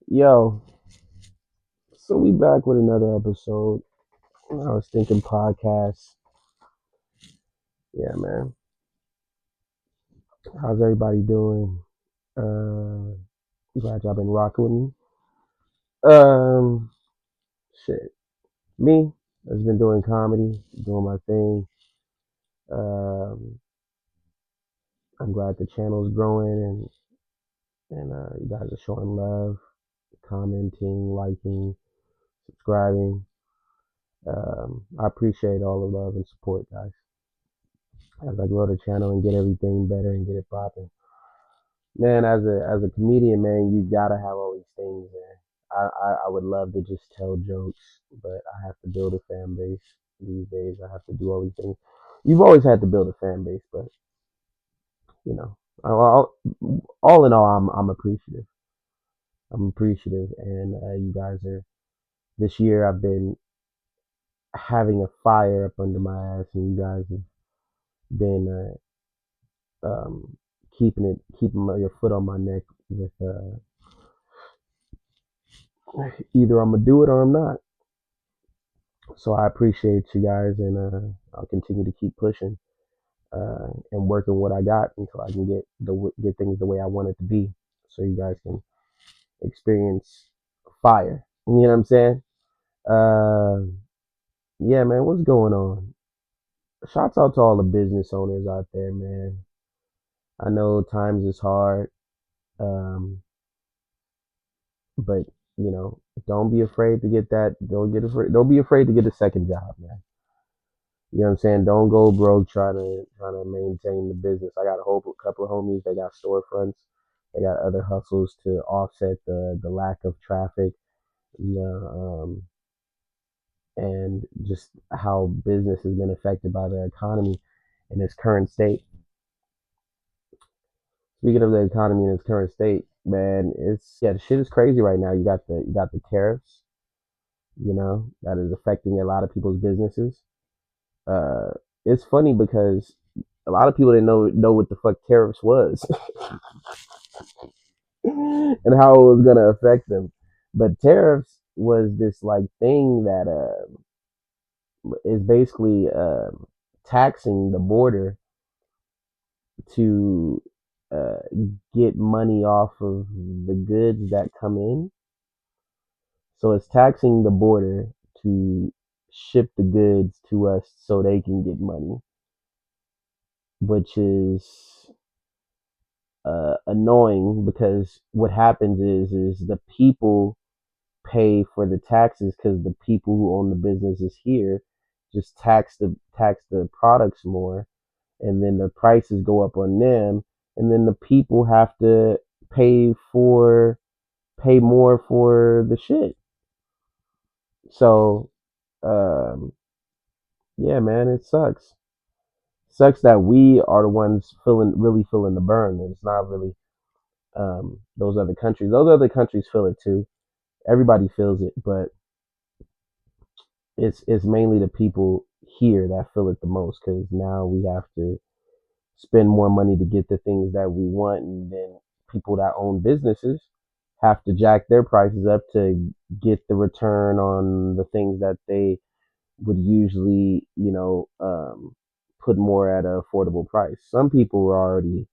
Yo, so we back with another episode. I was thinking podcast. Yeah, man. How's everybody doing? Glad y'all been rocking with me. Um, shit. Me, I've been doing comedy, doing my thing. Um, I'm glad the channel's growing and you guys are showing love, commenting, liking, subscribing. I appreciate all the love and support, guys. As I grow the channel and get everything better and get it popping. Man, as a comedian, man, you gotta have all these things, man. I would love to just tell jokes, but I have to build a fan base these days. I have to do all these things. You've always had to build a fan base, but you know, all in all, I'm appreciative. I'm appreciative, and you guys are. This year, I've been having a fire up under my ass, and you guys have been keeping your foot on my neck with either I'm gonna do it or I'm not. So I appreciate you guys, and I'll continue to keep pushing and working what I got until I can get things the way I want it to be, so you guys can experience fire. You know what I'm saying? Uh, yeah, man, what's going on? Shouts out to all the business owners out there, man. I know times is hard, um, but don't be afraid to get that. Don't get afraid. Don't be afraid to get a second job, man. You know what I'm saying? Don't go broke trying to maintain the business. I got a whole couple of homies. They got storefronts. They got other hustles to offset the lack of traffic, the and just how business has been affected by the economy in its current state. Speaking of the economy in its current state, man, it's yeah, the shit is crazy right now. You got the tariffs, that is affecting a lot of people's businesses. Uh, it's funny because a lot of people didn't know what the fuck tariffs was and how it was gonna affect them. But tariffs was this like thing that is basically taxing the border to uh, get money off of the goods that come in. So it's taxing the border to ship the goods to us so they can get money, which is annoying because what happens is the people pay for the taxes because the people who own the businesses here just tax the products more, and then the prices go up on them, and then the people have to pay for pay more for the shit. So um, yeah, man, it sucks that we are the ones feeling the burn, and it's not really those other countries. Those other countries feel it too. Everybody feels it, but it's mainly the people here that feel it the most because now we have to spend more money to get the things that we want, and then people that own businesses have to jack their prices up to get the return on the things that they would usually, put more at an affordable price. Some people already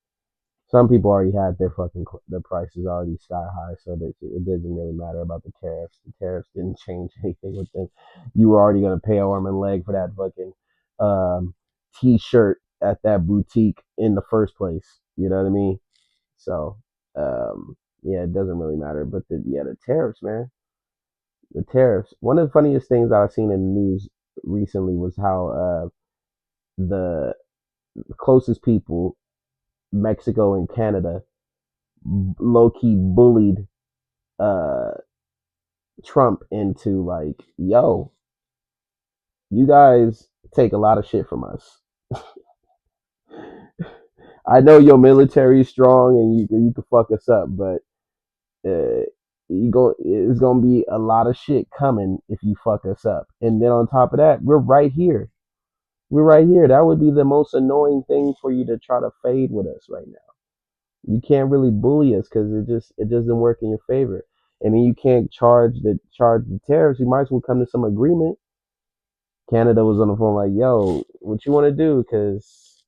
had their prices already sky high, so that it doesn't really matter about the tariffs. The tariffs didn't change anything with them. You were already gonna pay arm and leg for that fucking um, t-shirt at that boutique in the first place. You know what I mean? So yeah, it doesn't really matter. But the tariffs, man, the tariffs. One of the funniest things I've seen in the news recently was how the closest people, Mexico and Canada, low key bullied uh Trump into like, yo, you guys take a lot of shit from us. I know your military is strong and you can fuck us up, but uh, it's gonna be a lot of shit coming if you fuck us up. And then on top of that, we're right here. We're right here. That would be the most annoying thing for you to try to fade with us right now. You can't really bully us because it doesn't work in your favor. and then you can't charge the tariffs. You might as well come to some agreement. Canada was on the phone like, "Yo, what you want to do? Because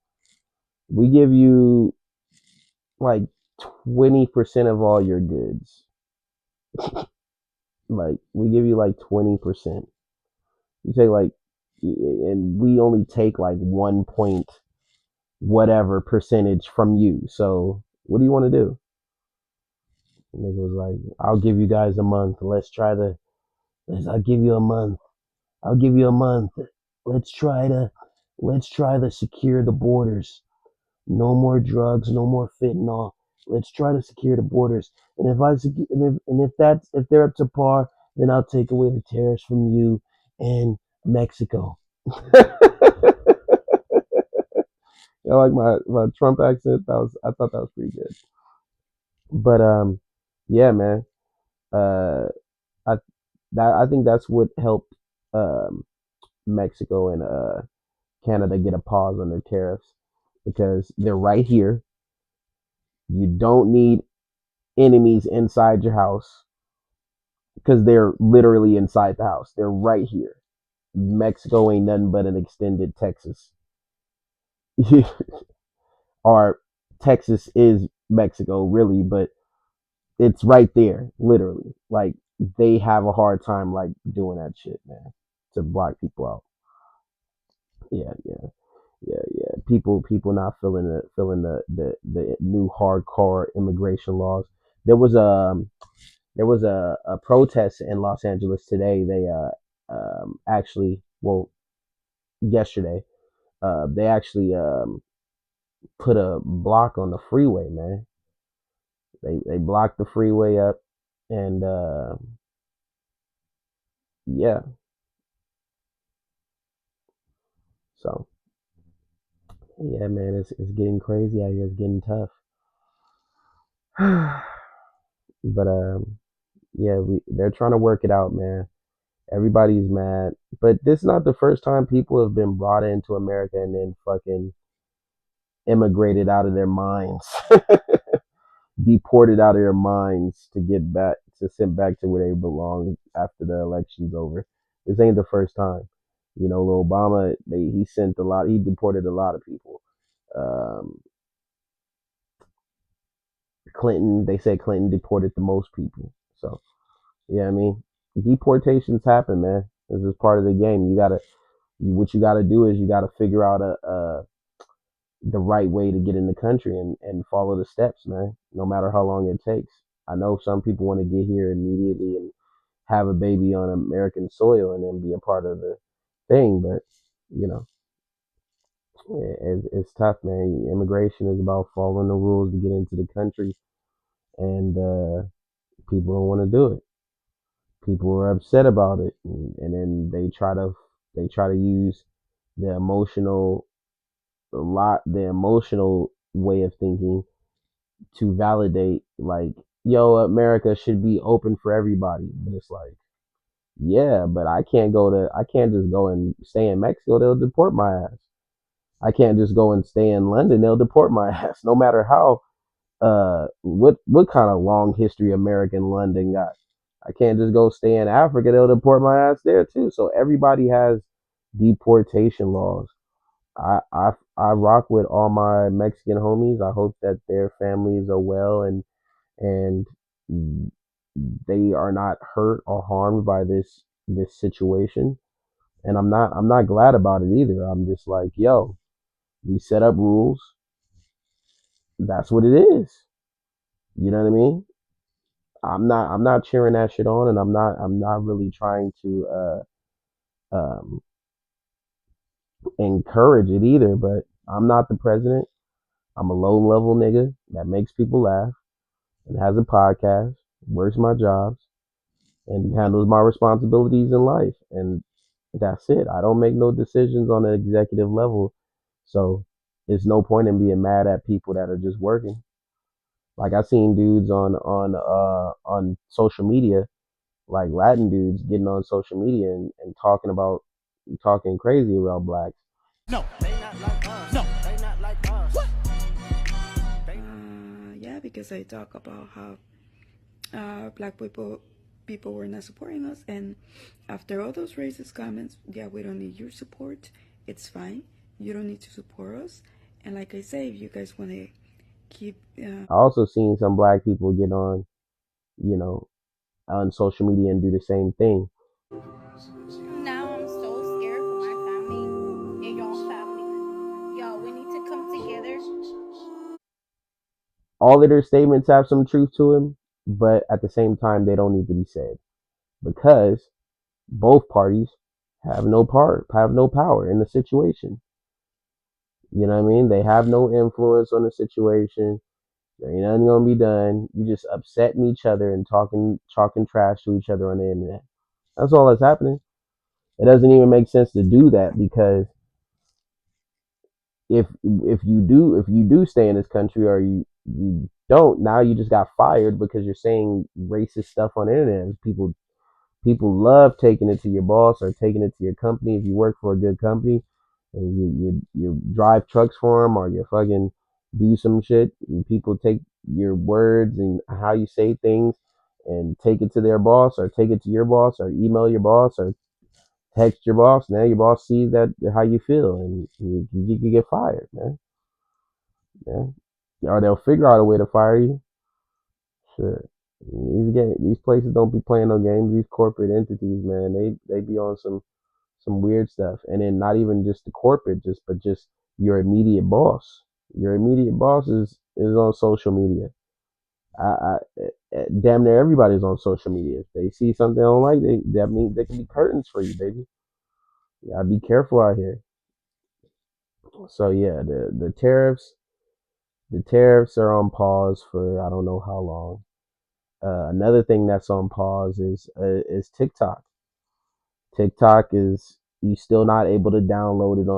we give you like 20% of all your goods. Like we give you like 20%. You take like, and we only take like 1 point whatever percentage from you. So what do you want to do?" The nigga was like, "I'll give you guys a month. Let's try the. I'll give you a month. I'll give you a month. Let's try to. Let's try to secure the borders. No more drugs. No more fentanyl. Let's try to secure the borders. And if they're up to par, then I'll take away the tariffs from you and Mexico." I like my Trump accent. I thought that was pretty good. But yeah, man. Uh, I I think that's what helped um Mexico and Canada get a pause on their tariffs because they're right here. You don't need enemies inside your house because they're literally inside the house. They're right here. Mexico ain't nothing but an extended Texas. Or Texas is Mexico, really, but it's right there, literally. Like they have a hard time like doing that shit, man, to block people out. Yeah, yeah, yeah. People not feeling the new hardcore immigration laws. There was a there was a protest in Los Angeles today. They actually, well, yesterday, they actually put a block on the freeway, man. They blocked the freeway up, and yeah. So yeah, man, it's getting crazy out here. It's getting tough. But yeah, they're trying to work it out, man. Everybody's mad, but this is not the first time people have been brought into America and then fucking immigrated out of their minds, deported out of their minds to get back to sent back to where they belong after the election's over. This ain't the first time. You know, Obama, he sent a lot. He deported a lot of people. Um, Clinton, they said Clinton deported the most people. So yeah, I mean, deportations happen, man. This is part of the game. What you gotta do is you gotta figure out the right way to get in the country and follow the steps, man. No matter how long it takes. I know some people want to get here immediately and have a baby on American soil and then be a part of the thing, but you know, it's tough, man. Immigration is about following the rules to get into the country, and people don't want to do it. People are upset about it, and then they try to use the emotional the emotional way of thinking to validate, like, yo, America should be open for everybody. But it's like, yeah, but I can't just go and stay in Mexico. They'll deport my ass. I can't just go and stay in London. They'll deport my ass. No matter how what kind of long history American London got. I can't just go stay in Africa. They'll deport my ass there too. So everybody has deportation laws. I rock with all my Mexican homies. I hope that their families are well and they are not hurt or harmed by this situation. And I'm not glad about it either. I'm just like, yo, we set up rules. That's what it is. You know what I mean? I'm not cheering that shit on, and I'm not really trying to encourage it either. But I'm not the president. I'm a low level nigga that makes people laugh and has a podcast, works my jobs, and handles my responsibilities in life. And that's it. I don't make no decisions on an executive level, so there's no point in being mad at people that are just working. Like I seen dudes on social media, like Latin dudes getting on social media and talking crazy about blacks. No, they not like us. No, they not like us. What? Yeah, because I talk about how black people were not supporting us, and after all those racist comments, yeah, we don't need your support. It's fine. You don't need to support us. And like I say, if you guys want to keep I also seen some black people get on, you know, on social media and do the same thing. Now I'm so scared for my family and y'all family. Y'all, we need to come together. All of their statements have some truth to them, but at the same time, they don't need to be said because both parties have no power in the situation. You know what I mean? They have no influence on the situation. There ain't nothing gonna be done. You just upsetting each other and talking trash to each other on the internet. That's all that's happening. It doesn't even make sense to do that because if you do stay in this country or you don't, now you just got fired because you're saying racist stuff on the internet. People love taking it to your boss or taking it to your company if you work for a good company and you drive trucks for them or you fucking do some shit and people take your words and how you say things and take it to their boss or take it to your boss or email your boss or text your boss. Now your boss sees that how you feel and you can get fired, man. Yeah. Or they'll figure out a way to fire you. Shit. These places don't be playing no games. These corporate entities, man, they be on some weird stuff, and then not even just the corporate, but just your immediate boss. Your immediate boss is on social media. Damn near everybody's on social media. If they see something they don't like, that means they can be curtains for you, baby. You gotta be careful out here. So yeah, the tariffs are on pause for I don't know how long. Another thing that's on pause is TikTok. TikTok is you still not able to download it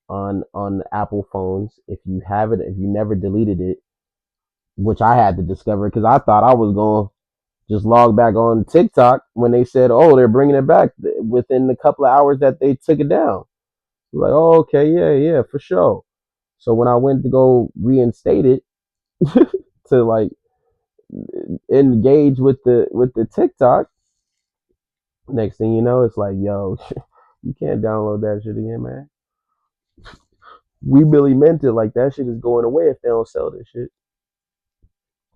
on Apple phones. If you have it, if you never deleted it, which I had to discover because I thought I was going to just log back on TikTok when they said, "Oh, they're bringing it back within a couple of hours that they took it down." Like, oh, okay, yeah, yeah, for sure. So when I went to go reinstate it to like engage with the TikTok, next thing you know, it's like, yo, you can't download that shit again, man. We really meant it. Like that shit is going away if they don't sell this shit.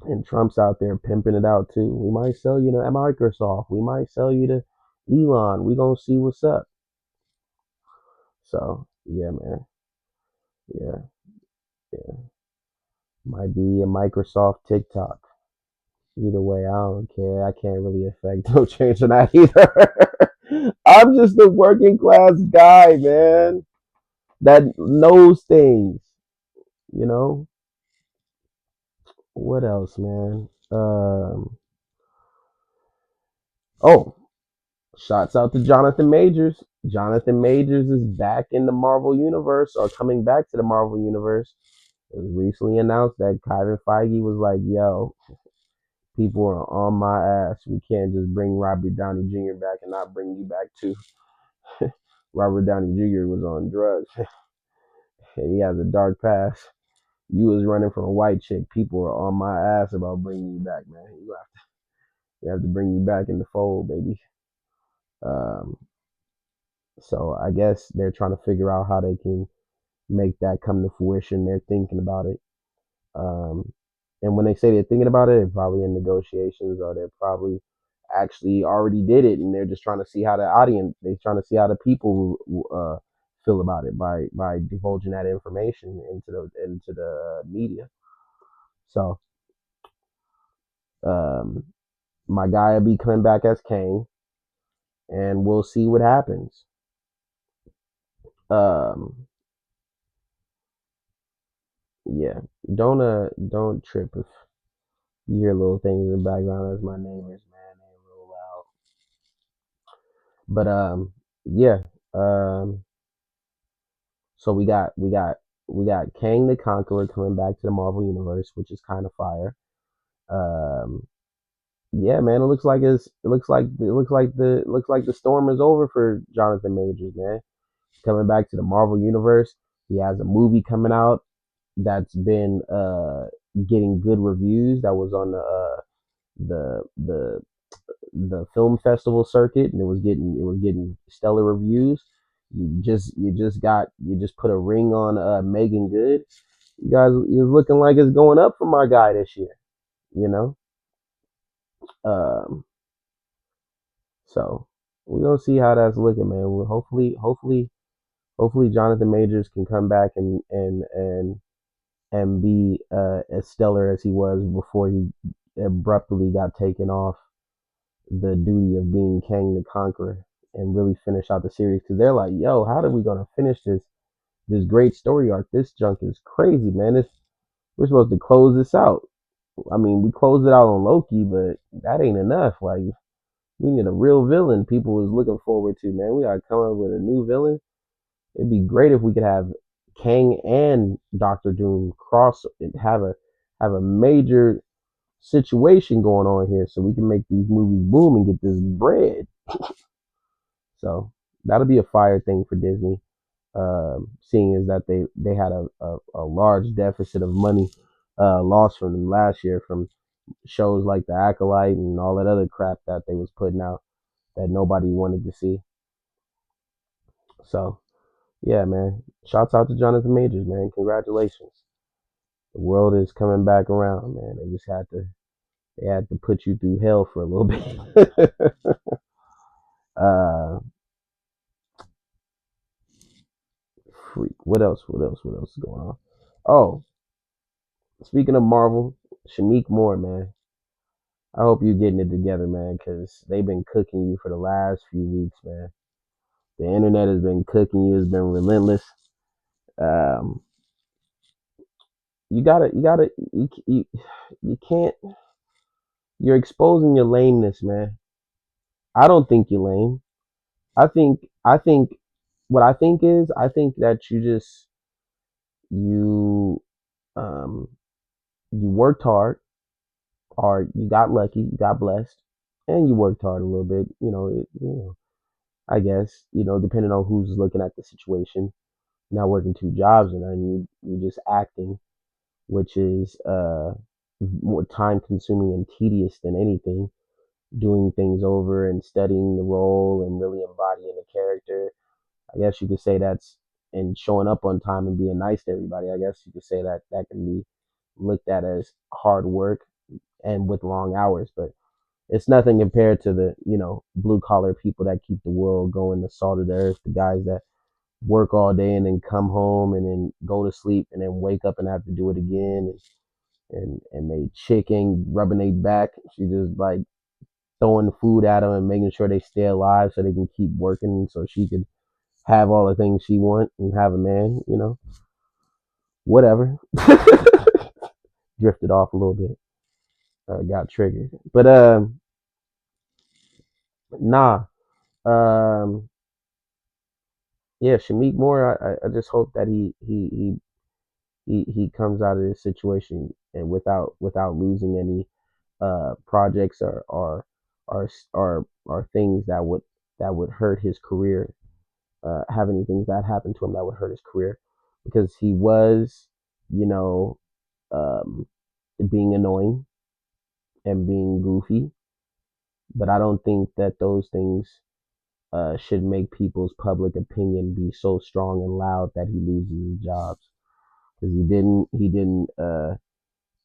And Trump's out there pimping it out too. We might sell you to Microsoft. We might sell you to Elon. We gonna see what's up. So yeah, man. Yeah, yeah. Might be a Microsoft TikTok. Either way, I don't care. I can't really affect no change in that either. I'm just a working class guy, man. That knows things. You know. What else, man? Oh, shouts out to Jonathan Majors. Jonathan Majors is back in the Marvel Universe or coming back to the Marvel Universe. It was recently announced that Kevin Feige was like, yo, people are on my ass. We can't just bring Robert Downey Jr. back and not bring you back too. Robert Downey Jr. was on drugs and he has a dark past. You was running from a white chick. People are on my ass about bringing you back, man. You have to bring you back in the fold, baby. Um, so I guess they're trying to figure out how they can make that come to fruition. They're thinking about it. Um, and when they say they're thinking about it, they're probably in negotiations or they're probably actually already did it and they're just trying to see how the audience, they're trying to see how the people feel about it by divulging that information into the media. So um, my guy will be coming back as Kang, and we'll see what happens. Um, yeah, don't trip if you hear little things in the background as my neighbors, man. They real loud. But yeah. Um, so we got Kang the Conqueror coming back to the Marvel Universe, which is kind of fire. Um, yeah, man. It looks like the storm is over for Jonathan Majors, man. Coming back to the Marvel Universe. He has a movie coming out that's been getting good reviews. That was on the the the film festival circuit, and it was getting stellar reviews. You just put a ring on Megan Good. You guys is looking like it's going up for my guy this year. You know, um, so we're gonna see how that's looking, man. Well, hopefully Jonathan Majors can come back and be as stellar as he was before he abruptly got taken off the duty of being Kang the Conqueror and really finish out the series, because they're like, yo, how are we gonna finish this great story arc? This junk is crazy, man. We're supposed to close this out. I mean, we closed it out on Loki, but that ain't enough. Like, we need a real villain people was looking forward to, man. We gotta come up with a new villain. It'd be great if we could have Kang and Doctor Doom cross and have a major situation going on here, so we can make these movies boom and get this bread. So that'll be a fire thing for Disney. Seeing is that they had a large deficit of money lost from them last year from shows like The Acolyte and all that other crap that they was putting out that nobody wanted to see. So yeah, man. Shouts out to Jonathan Majors, man. Congratulations. The world is coming back around, man. They had to put you through hell for a little bit. uh Freak. What else? What else? What else is going on? Oh, speaking of Marvel, Shanique Moore, man. I hope you're getting it together, man, because they've been cooking you for the last few weeks, man. The internet has been cooking you. It's been relentless. Um, you can't. You're exposing your lameness, man. I don't think you're lame. I think what I think that you um you worked hard, or you got lucky, you got blessed, and you worked hard a little bit. I guess depending on who's looking at the situation. You're not working two jobs, and you're just acting, which is more time consuming and tedious than anything. Doing things over and studying the role and really embodying the character. I guess you could say that's and showing up on time and being nice to everybody. I guess you could say that that can be looked at as hard work and with long hours, but it's nothing compared to the blue collar people that keep the world going, the salt of the earth, the guys that work all day and then come home and then go to sleep and then wake up and have to do it again. And they chicken rubbing their back. She just like throwing food at them and making sure they stay alive so they can keep working so she could have all the things she want and have a man. Whatever. Drifted off a little bit. Got triggered, but nah. Um, yeah, Shamik Moore. I just hope that he comes out of this situation and without losing any projects or things that would hurt his career. Have anything that happened to him that would hurt his career, because he was, you know, um, being annoying and being goofy. But I don't think that those things should make people's public opinion be so strong and loud that he loses his jobs, because he didn't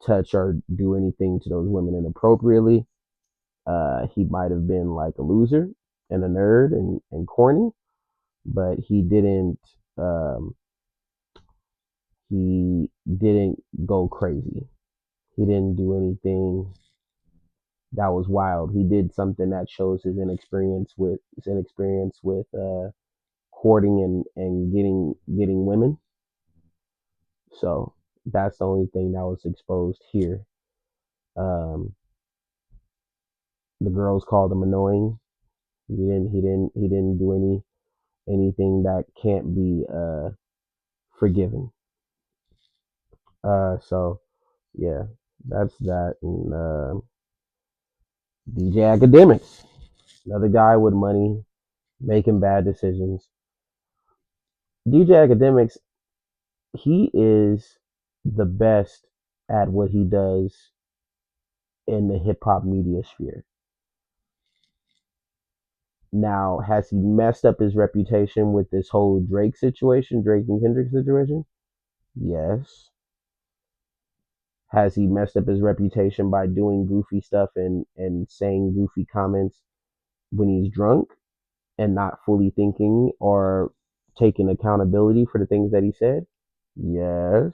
touch or do anything to those women inappropriately. He might have been like a loser and a nerd and corny, but um, he didn't go crazy. He didn't do anything that was wild. He did something that shows his inexperience with courting and getting women. So that's the only thing that was exposed here. Um, the girls called him annoying. He didn't do anything that can't be forgiven. So yeah, that's that. And DJ Academics, another guy with money making bad decisions. DJ Academics, he is the best at what he does in the hip hop media sphere. Now, has he messed up his reputation with this whole Drake situation, Drake and Kendrick situation? Yes. Has he messed up his reputation by doing goofy stuff and saying goofy comments when he's drunk and not fully thinking or taking accountability for the things that he said? Yes.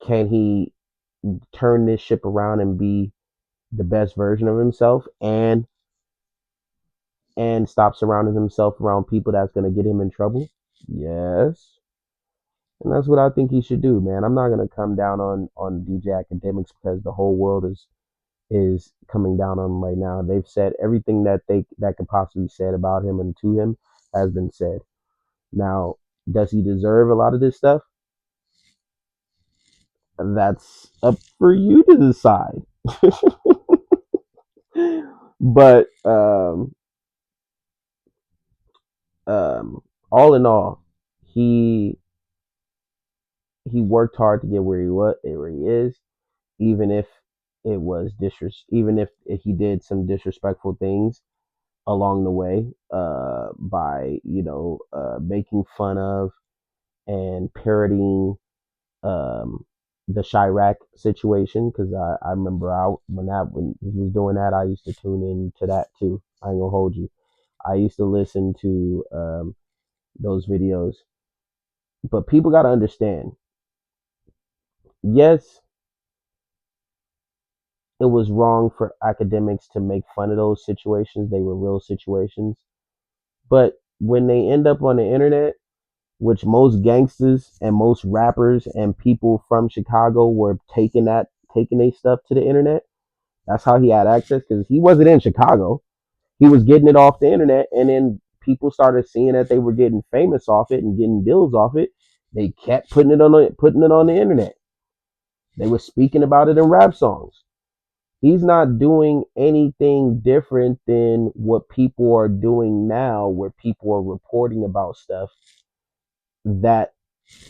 Can he turn this ship around and be the best version of himself and stop surrounding himself around people that's going to get him in trouble? Yes. And that's what I think he should do, man. I'm not gonna come down on DJ Academics because the whole world is coming down on him right now. They've said everything that could possibly said about him and to him has been said. Now, does he deserve a lot of this stuff? That's up for you to decide. But um, all in all, he he worked hard to get where he is, even if even if he did some disrespectful things along the way, by making fun of and parodying um the Chirac situation, because I remember out when he was doing that, I used to tune in to that too. I ain't gonna hold you. I used to listen to those videos. But people got to understand, yes, it was wrong for academics to make fun of those situations. They were real situations. But when they end up on the internet, which most gangsters and most rappers and people from Chicago were taking their stuff to the internet. That's how he had access, because he wasn't in Chicago. He was getting it off the internet, and then people started seeing that they were getting famous off it and getting deals off it. They kept putting it on the internet. They were speaking about it in rap songs. He's not doing anything different than what people are doing now, where people are reporting about stuff that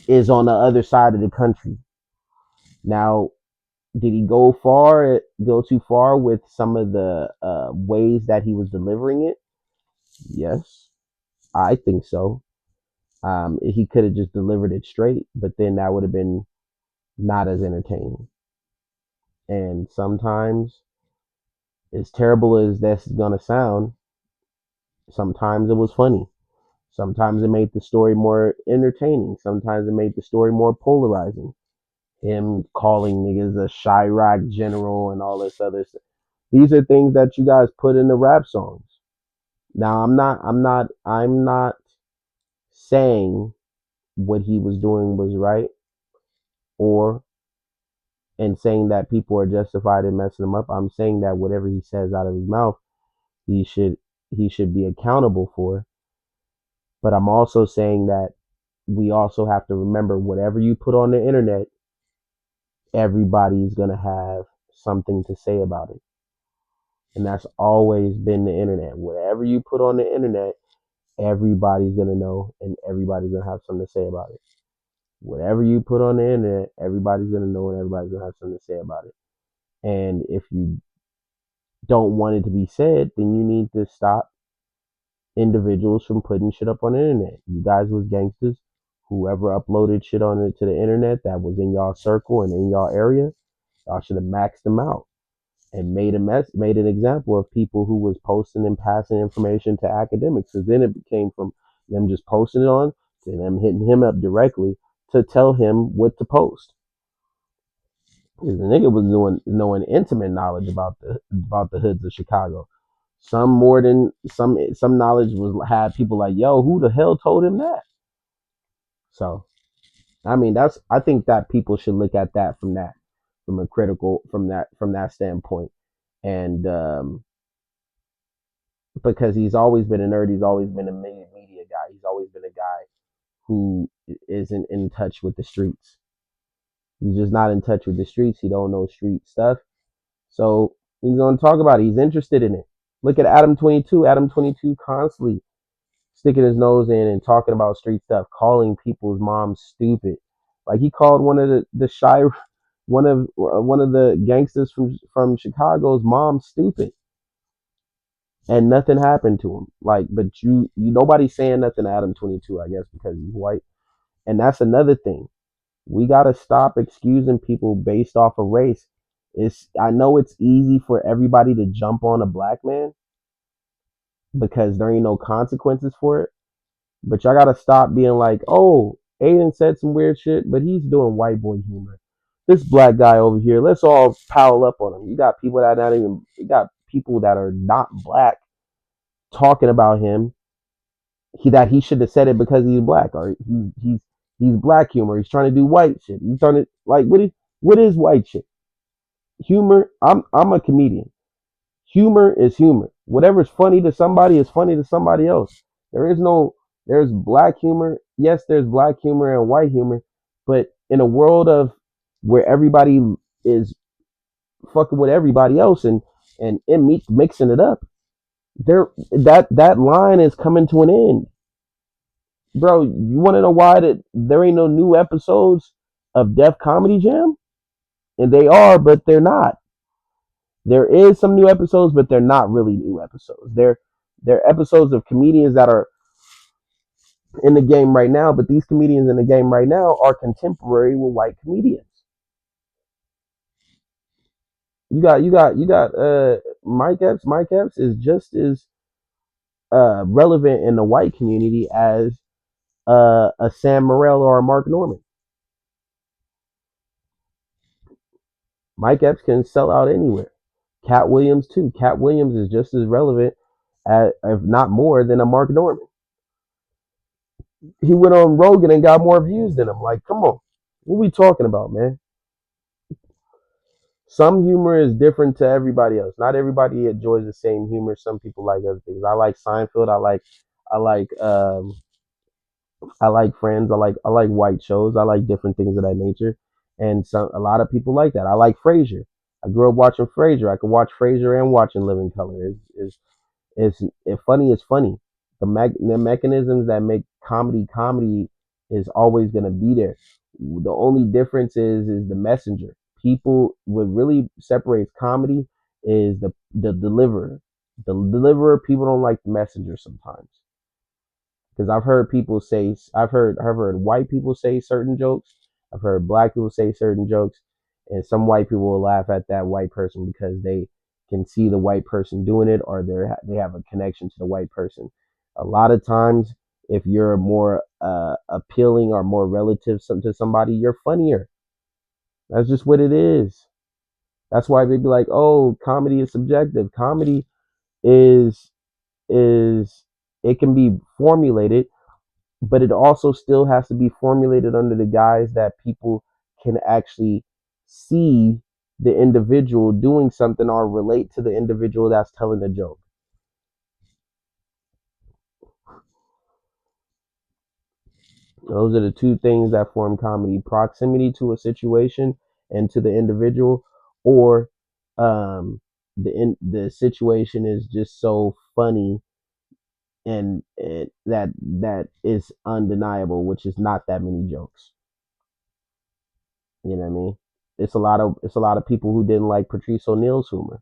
is on the other side of the country. Now, did he go too far with some of the ways that he was delivering it? Yes, I think so. He could have just delivered it straight, but then that would have been not as entertaining. And sometimes, as terrible as this is gonna sound, sometimes it was funny. Sometimes it made the story more entertaining. Sometimes it made the story more polarizing. Him calling niggas a Chirac general and all this other stuff. These are things that you guys put in the rap songs. Now, I'm not saying what he was doing was right, or and saying that people are justified in messing him up. I'm saying that whatever he says out of his mouth, he should he should be accountable for. But I'm also saying that we also have to remember, whatever you put on the internet, everybody's going to have something to say about it. And that's always been the internet. Whatever you put on the internet, everybody's going to know and everybody's going to have something to say about it. Whatever you put on the internet, everybody's going to know and everybody's going to have something to say about it. And if you don't want it to be said, then you need to stop individuals from putting shit up on the internet. You guys was gangsters. Whoever uploaded shit on it to the internet that was in y'all circle and in y'all area, y'all should have maxed them out and made an example of people who was posting and passing information to academics. Because then it became from them just posting it on to them hitting him up directly to tell him what to post. Because the nigga was knowing intimate knowledge about the hoods of Chicago. Some more than some knowledge was had people like, yo, who the hell told him that? So I mean, I think that people should look at that from a critical from that standpoint. And because he's always been a nerd, he's always been a media guy. He's always been a guy who isn't in touch with the streets. He's just not in touch with the streets. He don't know street stuff. So he's gonna talk about it. He's interested in it. Look at Adam 22. Adam 22 constantly sticking his nose in and talking about street stuff, calling people's moms stupid, Like he called one of the shy one of the gangsters from Chicago's mom stupid, and nothing happened to him. Like, but you nobody's saying nothing to Adam 22, I guess, because he's white. And that's another thing. We gotta stop excusing people based off of race. I know it's easy for everybody to jump on a black man because there ain't no consequences for it. But y'all gotta stop being like, oh, Aiden said some weird shit, but he's doing white boy humor. This black guy over here, let's all pile up on him. You got people that are not black talking about him. That he should have said it because he's black, or he's black humor. He's trying to do white shit. He's trying to like what is white shit? Humor. I'm a comedian. Humor is humor. Whatever's funny to somebody is funny to somebody else. There is no there's black humor. Yes, there's black humor and white humor, but in a world of where everybody is fucking with everybody else and mixing it up, there that line is coming to an end. Bro, you want to know why that there ain't no new episodes of Def Comedy Jam? And they are, but they're not. There is some new episodes, but they're not really new episodes. They're episodes of comedians that are in the game right now, but these comedians in the game right now are contemporary with white comedians. You got Mike Epps. Mike Epps is just as relevant in the white community as a Sam Morril or a Mark Norman. Mike Epps can sell out anywhere. Cat Williams too. Cat Williams is just as relevant, if not more, than a Mark Norman. He went on Rogan and got more views than him. Like, come on, what we talking about, man? Some humor is different to everybody else. Not everybody enjoys the same humor. Some people like other things. I like Seinfeld. I like I like Friends. I like white shows. I like different things of that nature. And a lot of people like that. I like Frasier. I grew up watching Frasier. I could watch Frasier and watching Living Color. If funny is funny. The mechanisms that make comedy is always gonna be there. The only difference is the messenger. People what really separates comedy is the deliverer. The deliverer, people don't like the messenger sometimes. Because I've heard white people say certain jokes. I've heard black people say certain jokes, and some white people will laugh at that white person because they can see the white person doing it, or they have a connection to the white person. A lot of times, if you're more appealing or more relative to somebody, you're funnier. That's just what it is. That's why they be like, "Oh, comedy is subjective." Comedy is is it can be formulated, but it also still has to be formulated under the guise that people can actually see the individual doing something or relate to the individual that's telling the joke. Those are the two things that form comedy: proximity to a situation and to the individual, or the situation is just so funny and that is undeniable, which is not that many jokes. You know what I mean? It's a lot of people who didn't like Patrice O'Neal's humor.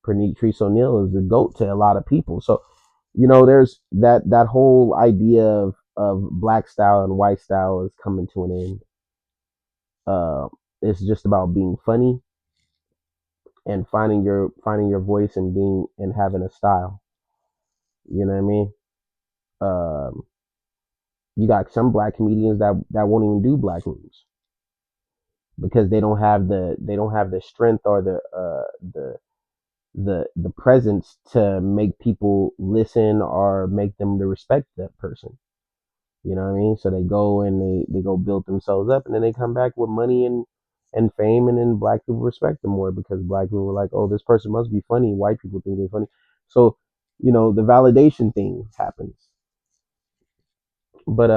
Patrice O'Neal is the goat to a lot of people. So, there's that whole idea of black style and white style is coming to an end. Uh, it's just about being funny and finding your voice and being and having a style. You know what I mean? Um, you got some black comedians that won't even do black rooms because they don't have the strength or the presence to make people listen or make them to respect that person. You know what I mean? So they go and they go build themselves up, and then they come back with money and fame, and then black people respect them more because black people were like, oh, this person must be funny. White people think they're funny, so the validation thing happens. But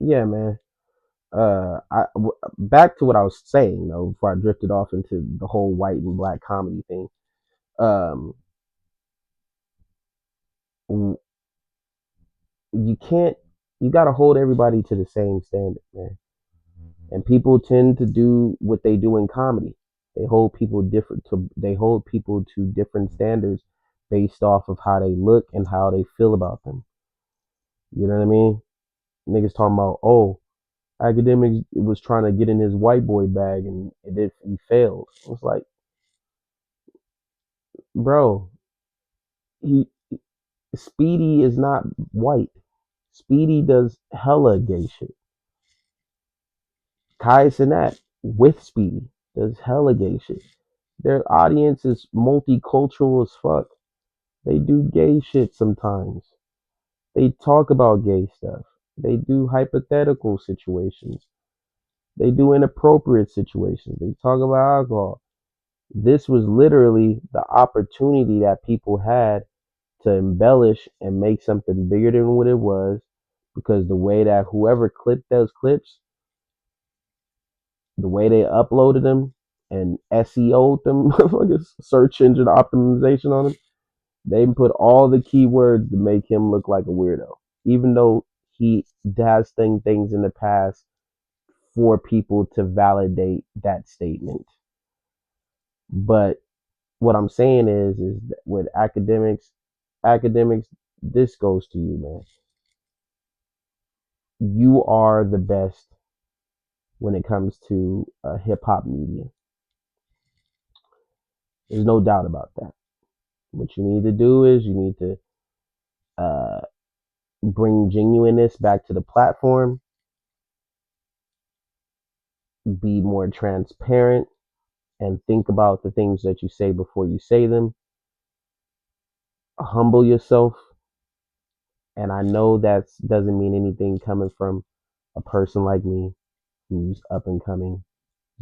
yeah, man. Back to what I was saying though before I drifted off into the whole white and black comedy thing. Um, you can't you got to hold everybody to the same standard, man. And people tend to do what they do in comedy. They hold people to different standards based off of how they look and how they feel about them. You know what I mean? Niggas talking about, oh, academics was trying to get in his white boy bag and he failed. It was like, bro, he Speedy is not white. Speedy does hella gay shit. Kai Cenat with Speedy does hella gay shit. Their audience is multicultural as fuck. They do gay shit sometimes. They talk about gay stuff. They do hypothetical situations. They do inappropriate situations. They talk about alcohol. This was literally the opportunity that people had to embellish and make something bigger than what it was, because the way that whoever clipped those clips, the way they uploaded them and SEO'd them, search engine optimization on them, they put all the keywords to make him look like a weirdo, even though he has things in the past for people to validate that statement. But what I'm saying is that with academics, this goes to you, man. You are the best when it comes to hip hop media. There's no doubt about that. What you need to do is you need to uh, bring genuineness back to the platform, be more transparent, and think about the things that you say before you say them. Humble yourself. And I know that doesn't mean anything coming from a person like me who's up and coming,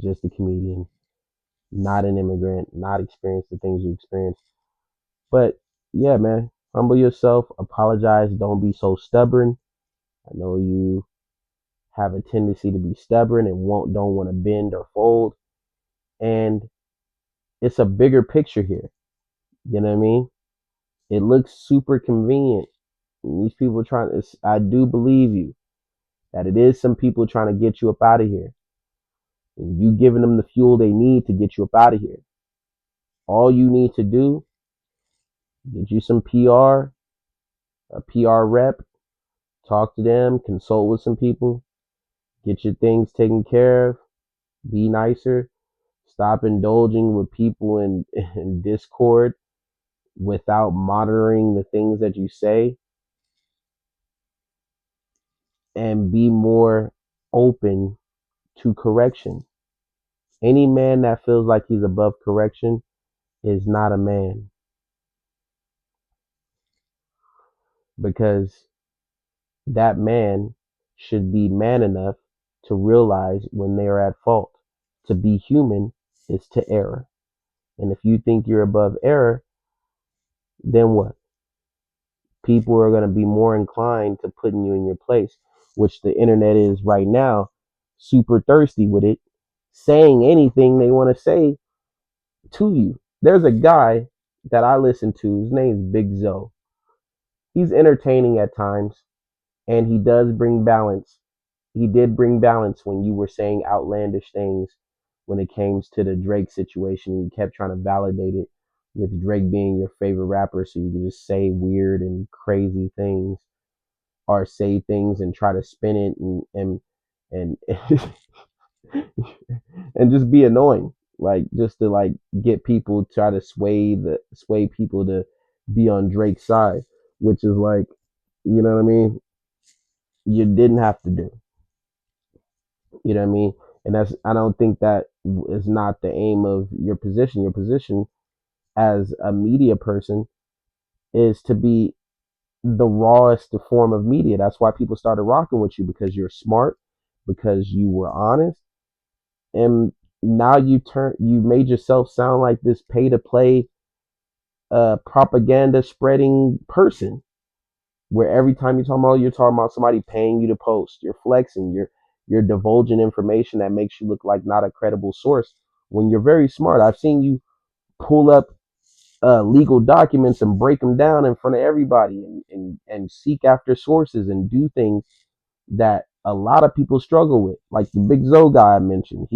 just a comedian, not an immigrant, not experienced the things you experienced. But yeah, man, humble yourself, apologize, don't be so stubborn. I know you have a tendency to be stubborn and don't want to bend or fold. And it's a bigger picture here. You know what I mean? It looks super convenient. And these people trying to, I do believe you that it is some people trying to get you up out of here. And you giving them the fuel they need to get you up out of here. All you need to do, get you some PR, a PR rep, talk to them, consult with some people, get your things taken care of, be nicer, stop indulging with people in Discord without monitoring the things that you say, and be more open to correction. Any man that feels like he's above correction is not a man, because that man should be man enough to realize when they are at fault. To be human is to err. And if you think you're above error, then what? People are going to be more inclined to putting you in your place, which the internet is right now, super thirsty with it, saying anything they want to say to you. There's a guy that I listen to. His name's Big Zoe. He's entertaining at times, and he does bring balance. He did bring balance when you were saying outlandish things when it came to the Drake situation. You kept trying to validate it with Drake being your favorite rapper, so you could just say weird and crazy things, or say things and try to spin it and and just be annoying, like just to like get people, try to sway people to be on Drake's side, which is like, you know what I mean, you didn't have to do, you know what I mean. And that's, I don't think that is not the aim of your position. Your position as a media person is to be the rawest form of media. That's why people started rocking with you, because you're smart, because you were honest. And now you made yourself sound like this pay to play propaganda spreading person, where every time you're talking about somebody paying you to post, you're flexing, you're divulging information that makes you look like not a credible source when you're very smart. I've seen you pull up legal documents and break them down in front of everybody, and seek after sources and do things that a lot of people struggle with. Like the Big Zo guy I mentioned.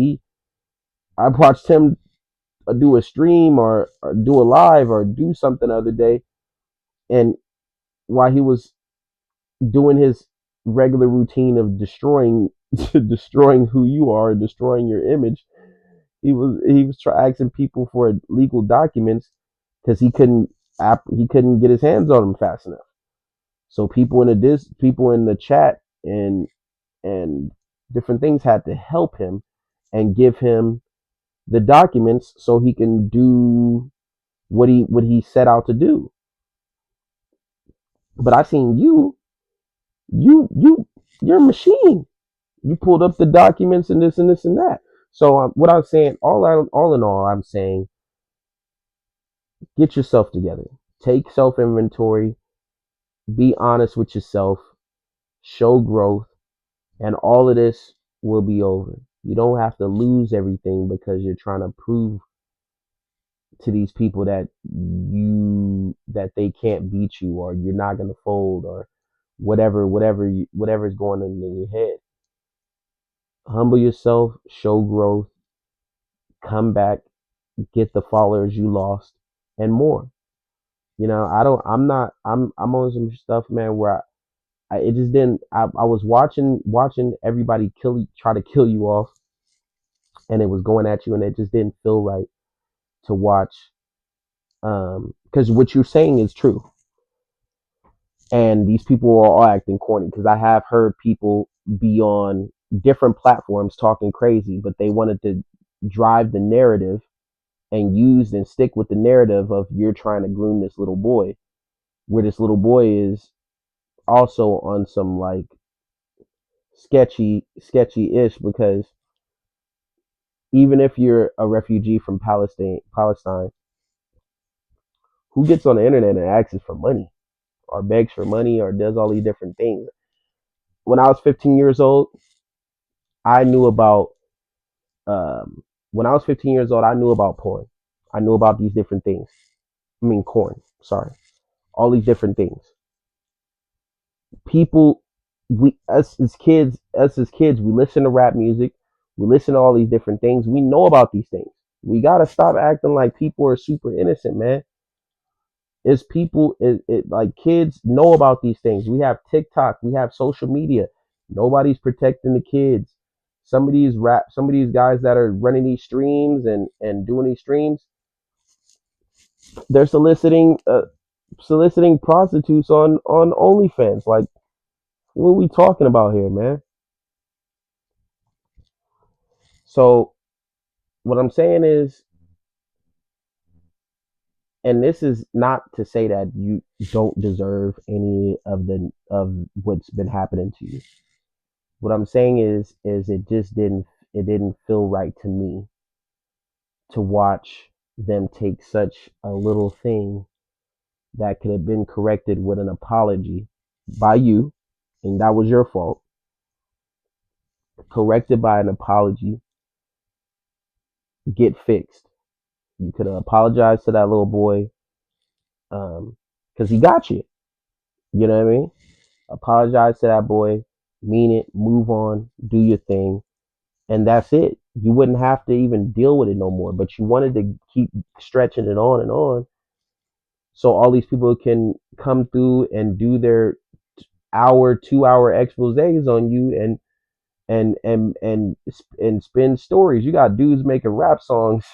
I watched him do a stream or do a live or do something the other day, and while he was doing his regular routine of destroying destroying who you are, destroying your image, he was asking people for legal documents because he couldn't get his hands on them fast enough. So people in the chat and different things had to help him and give him the documents so he can do what he set out to do. But I seen you you you're a machine. You pulled up the documents and this and this and that. So what I'm saying, all in all, I'm saying, get yourself together. Take self inventory. Be honest with yourself. Show growth, and all of this will be over. You don't have to lose everything because you're trying to prove to these people that they can't beat you or you're not gonna fold or whatever's going on in your head. Humble yourself, show growth, come back, get the followers you lost, and more. I don't. I'm not. I'm on some stuff, man. Where it just didn't. I was watching everybody try to kill you off, and it was going at you, and it just didn't feel right to watch. Because what you're saying is true, and these people are all acting corny. Because I have heard people be on different platforms talking crazy, but they wanted to drive the narrative and use and stick with the narrative of you're trying to groom this little boy, where this little boy is also on some like sketchy ish because even if you're a refugee from Palestine, who gets on the internet and asks for money or begs for money or does all these different things? When I was 15 years old, I knew about when I was 15 years old, I knew about porn. I knew about these different things. I mean, corn. Sorry, all these different things. People, us as kids, we listen to rap music. We listen to all these different things. We know about these things. We gotta stop acting like people are super innocent, man. It's people, like kids know about these things. We have TikTok, we have social media. Nobody's protecting the kids. Some of these guys that are running these streams and doing these streams, they're soliciting prostitutes on OnlyFans. Like, what are we talking about here, man? So what I'm saying is, and this is not to say that you don't deserve any of what's been happening to you. What I'm saying is it didn't feel right to me to watch them take such a little thing that could have been corrected with an apology by you, and that was your fault. Corrected by an apology, get fixed. You could have apologized to that little boy, because he got you. You know what I mean? Apologize to that boy, mean it, move on, do your thing, and that's it. You wouldn't have to even deal with it no more. But you wanted to keep stretching it on and on, so all these people can come through and do their hour, 2 hour exposés on you and spin stories. You got dudes making rap songs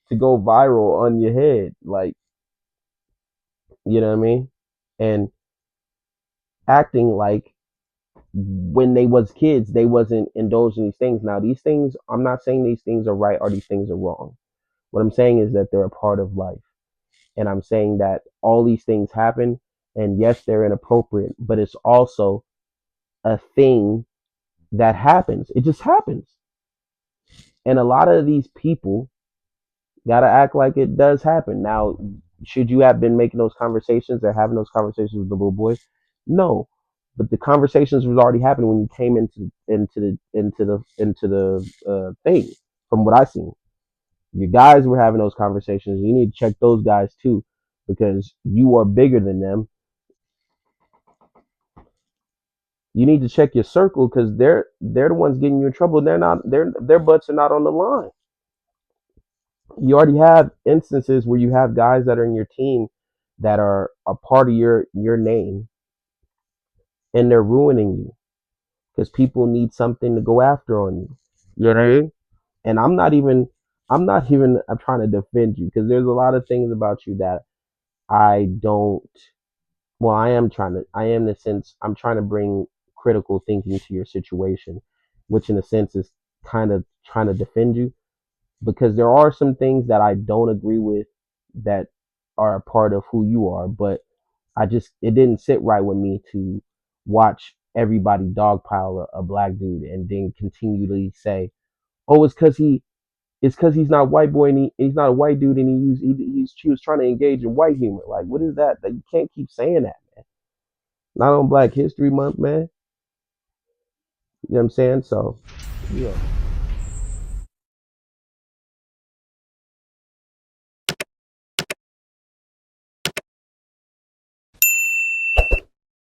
to go viral on your head, like, you know what I mean, and acting like when they was kids they wasn't indulging these things. Now these things, I'm not saying these things are right or these things are wrong. What I'm saying is that they're a part of life, and I'm saying that all these things happen, and yes, they're inappropriate, but it's also a thing that happens. It just happens, and a lot of these people gotta act like it does happen. Now, should you have been making those conversations or having those conversations with the little boy? No, but the conversations was already happening when you came into the thing. From what I seen, your guys were having those conversations. You need to check those guys too, because you are bigger than them. You need to check your circle because they're the ones getting you in trouble. They're not their butts are not on the line. You already have instances where you have guys that are in your team that are a part of your name and they're ruining you because people need something to go after on you. You know what I mean? And I'm trying to defend you because there's a lot of things about you that I don't. Well, I am in a sense, I'm trying to bring critical thinking to your situation, which in a sense is kind of trying to defend you because there are some things that I don't agree with that are a part of who you are, but it didn't sit right with me to watch everybody dogpile a black dude and then continually say, "Oh, it's because he's not white boy and he's not a white dude and he was trying to engage in white humor." Like, what is that? That you can't keep saying that, man. Not on Black History Month, man. You know what I'm saying? So, yeah.